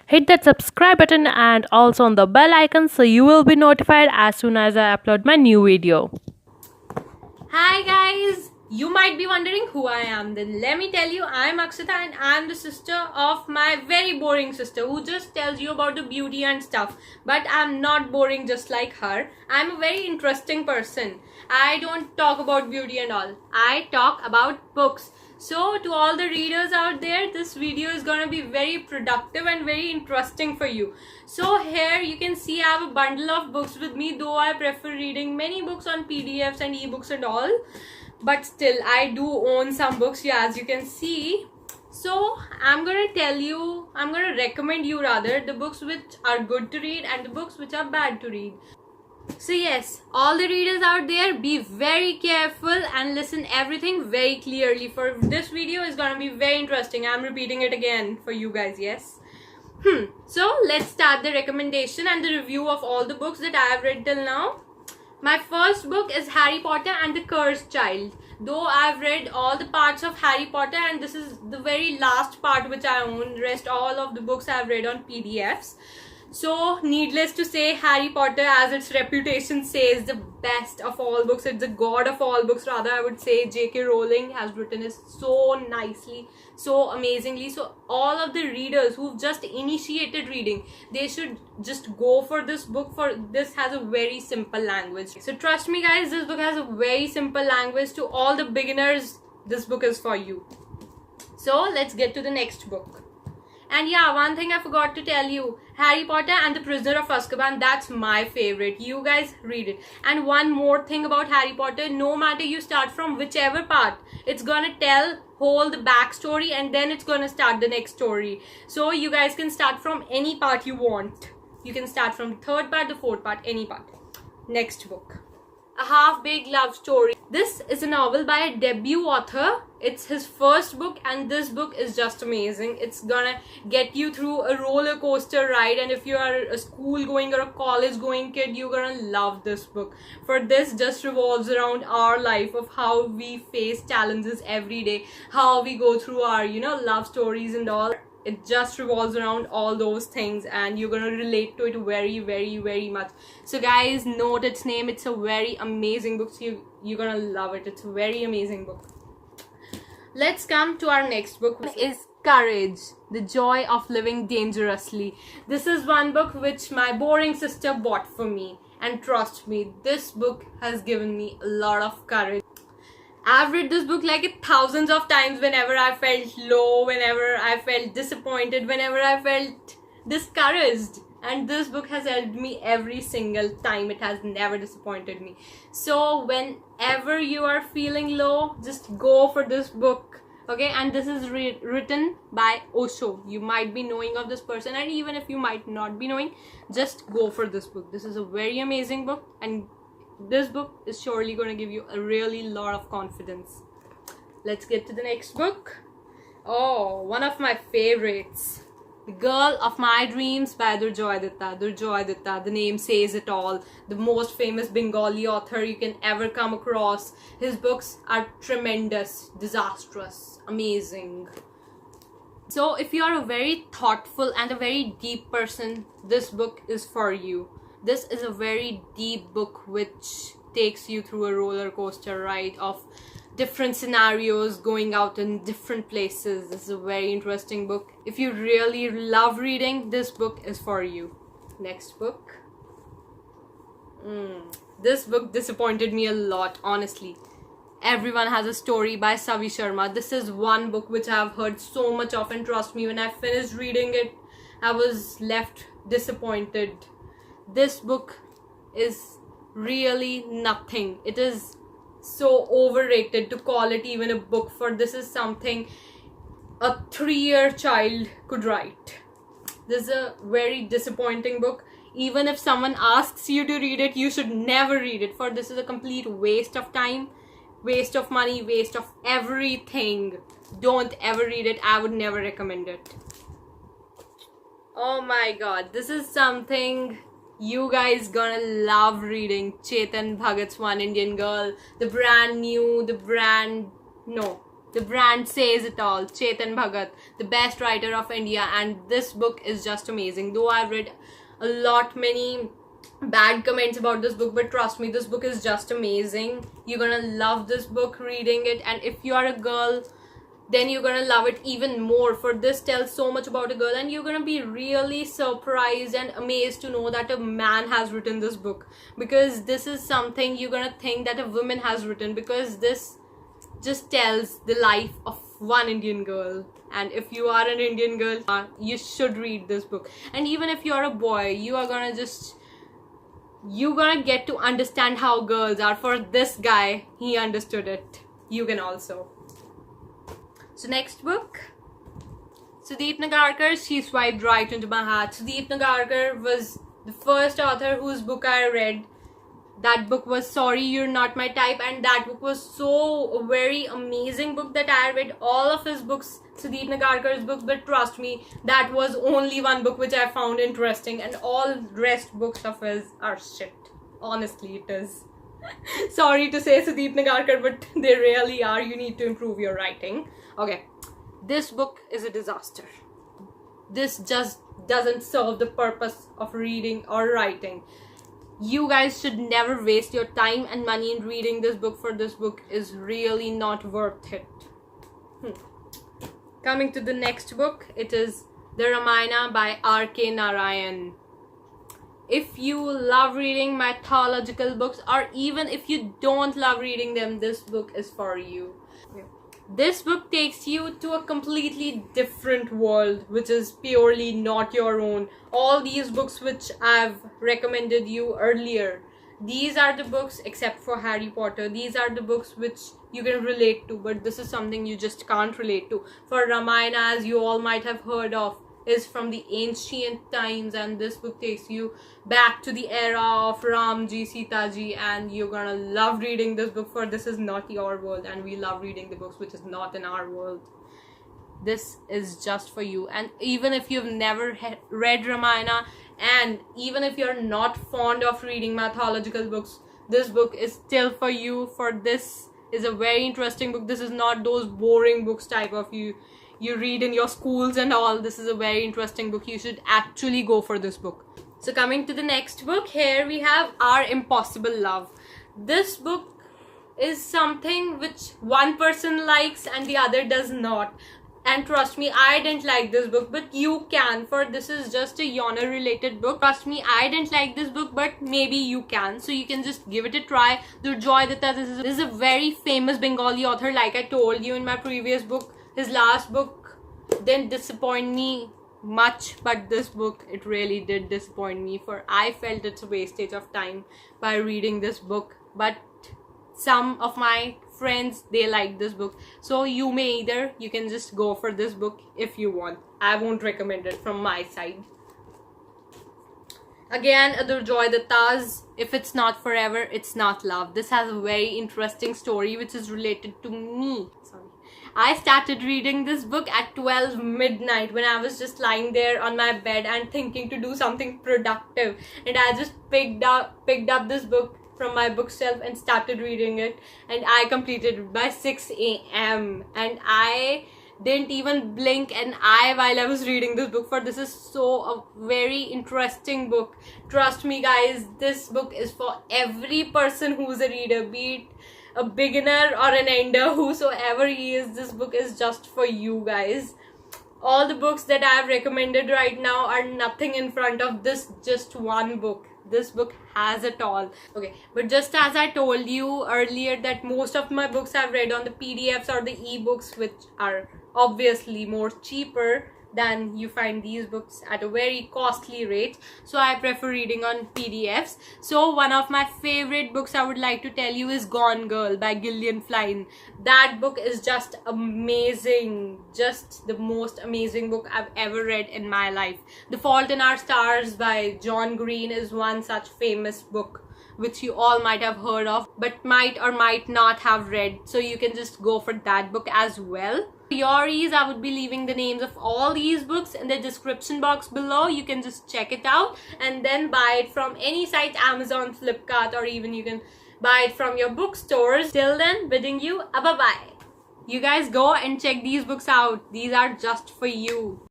Hit that subscribe button and also on the bell icon so you will be notified as soon as I upload my new video. Hi guys! You might be wondering who I am. Then let me tell you, I'm Akshita and I'm the sister of my very boring sister who just tells you about the beauty and stuff. But I'm not boring just like her. I'm a very interesting person. I don't talk about beauty and all. I talk about books. So to all the readers out there, this video is gonna be very productive and very interesting for you. So here you can see I have a bundle of books with me, though I prefer reading many books on PDFs and ebooks and all. But still, I do own some books, yeah, as you can see. So I'm gonna recommend you rather the books which are good to read and the books which are bad to read. So yes, all the readers out there, be very careful and listen everything very clearly, for this video is gonna be very interesting. I'm repeating it again for you guys, yes. So let's start the recommendation and the review of all the books that I have read till now. My first book is Harry Potter and the Cursed Child. Though I've read all the parts of Harry Potter and this is the very last part which I own, rest all of the books I've read on PDFs. So needless to say, Harry Potter, as its reputation says, the best of all books. It's the god of all books rather, I would say. J.K. Rowling has written it so nicely, so amazingly. So all of the readers who've just initiated reading, they should just go for this book, for this has a very simple language. So trust me guys, this book has a very simple language. To all the beginners, this book is for you. So let's get to the next book. And yeah, one thing I forgot to tell you, Harry Potter and the Prisoner of Azkaban, that's my favorite. You guys read it. And one more thing about Harry Potter, no matter you start from whichever part, it's gonna tell whole the backstory and then it's gonna start the next story. So you guys can start from any part you want. You can start from the third part, the fourth part, any part. Next book. A Half-Baked Love Story. This is a novel by a debut author. It's his first book and this book is just amazing. It's gonna get you through a roller coaster ride, and if you are a school going or a college going kid, you're gonna love this book. For this just revolves around our life, of how we face challenges every day, how we go through our, love stories and all. It just revolves around all those things and you're gonna relate to it very, very, very much. So guys, note its name. It's a very amazing book. So you're gonna love it. It's a very amazing book. Let's come to our next book, which is Courage, The Joy of Living Dangerously. This is one book which my boring sister bought for me. And trust me, this book has given me a lot of courage. I've read this book like thousands of times whenever I felt low, whenever I felt disappointed, whenever I felt discouraged. And this book has helped me every single time. It has never disappointed me. So whenever you are feeling low, just go for this book. Okay, and this is written by Osho. You might be knowing of this person, and even if you might not be knowing, just go for this book. This is a very amazing book, and this book is surely going to give you a really lot of confidence. Let's get to the next book. Oh, one of my favorites. The Girl of My Dreams by Durjoy Datta. Durjoy Datta, the name says it all. The most famous Bengali author you can ever come across. His books are tremendous, disastrous, amazing. So if you are a very thoughtful and a very deep person, this book is for you. This is a very deep book which takes you through a roller coaster ride of different scenarios, going out in different places. This is a very interesting book. If you really love reading, this book is for you. Next book. This book disappointed me a lot, honestly. Everyone Has a Story by SAVI Sharma. This is one book which I have heard so much of, and trust me, when I finished reading it, I was left disappointed. This book is really nothing. It is so overrated to call it even a book, for this is something a 3-year child could write. This is a very disappointing book. Even if someone asks you to read it, you should never read it, for this is a complete waste of time, waste of money, waste of everything. Don't ever read it. I would never recommend it. Oh my god, this is something you guys gonna love reading. Chetan Bhagat's One Indian Girl, the brand The brand says it all. Chetan Bhagat, the best writer of India, and this book is just amazing. Though I've read many bad comments about this book, but trust me, this book is just amazing. You're gonna love this book reading it, and if you are a girl, then you're gonna love it even more, for this tells so much about a girl, and you're gonna be really surprised and amazed to know that a man has written this book, because this is something you're gonna think that a woman has written, because this just tells the life of one Indian girl. And if you are an Indian girl, you should read this book. And even if you're a boy, you're gonna get to understand how girls are. For this guy, he understood it. You can also. So next book, SUDEEP Nagarkar, She Swiped Right Into My Heart. SUDEEP Nagarkar was the first author whose book I read. That book was Sorry You're Not My Type, and that book was so very amazing book that I read all of his books, SUDEEP Nagarkar's books, but trust me, that was only one book which I found interesting, and all rest books of his are shit. Honestly, it is. Sorry to say, SUDEEP Nagarkar, but they really are. You need to improve your writing. Okay, this book is a disaster. This just doesn't serve the purpose of reading or writing. You guys should never waste your time and money in reading this book, for this book is really not worth it. Coming to the next book, it is the Ramayana by R.K. Narayan. If you love reading mythological books, or even if you don't love reading them, this book is for you. This book takes you to a completely different world, which is purely not your own. All these books which I've recommended you earlier, these are the books, except for Harry Potter, these are the books which you can relate to, but this is something you just can't relate to. For Ramayana, as you all might have heard of, is from the ancient times, and this book takes you back to the era of Ramji, Sitaji, and you're gonna love reading this book, for this is not your world, and we love reading the books which is not in our world. This is just for you. And even if you've never read Ramayana, and even if you're not fond of reading mythological books, this book is still for you, for this is a very interesting book. This is not those boring books type of you read in your schools and all. This is a very interesting book. You should actually go for this book. So coming to the next book, here we have Our Impossible Love. This book is something which one person likes and the other does not. And trust me, I didn't like this book, but you can, for this is just a honor related book. Trust me, I didn't like this book, but maybe you can. So you can just give it a try. DURJOY, DATTA, this is a very famous Bengali author, like I told you in my previous book. His last book didn't disappoint me much, but this book, it really did disappoint me, for I felt it's a wastage of time by reading this book. But some of my friends, they like this book, so you can just go for this book if you want. I won't recommend it from my side. Again, DURJOY, DATTA's If It's Not Forever, It's Not Love. This has a very interesting story which is related to me. I started reading this book at 12 midnight when I was just lying there on my bed and thinking to do something productive, and I just picked up this book from my bookshelf and started reading it, and I completed it by 6 a.m. and I didn't even blink an eye while I was reading this book, for this is a very interesting book. Trust me guys, this book is for every person who's a reader, be it a beginner or an ender, whosoever he is. This book is just for you guys. All the books that I have recommended right now are nothing in front of this just one book. This book has it all. Okay, but just as I told you earlier that most of my books I've read on the PDFs or the ebooks, which are obviously more cheaper than you find these books at a very costly rate, so I prefer reading on PDFs. So one of my favorite books I would like to tell you is Gone Girl by Gillian Flynn. That book is just amazing, just the most amazing book I've ever read in my life. The Fault in Our Stars by John Green is one such famous book which you all might have heard of, but might or might not have read, so you can just go for that book as well. For your ease, I would be leaving the names of all these books in the description box below. You can just check it out and then buy it from any site, Amazon, Flipkart, or even you can buy it from your bookstores. Till then, bidding you a bye-bye. You guys go and check these books out. These are just for you.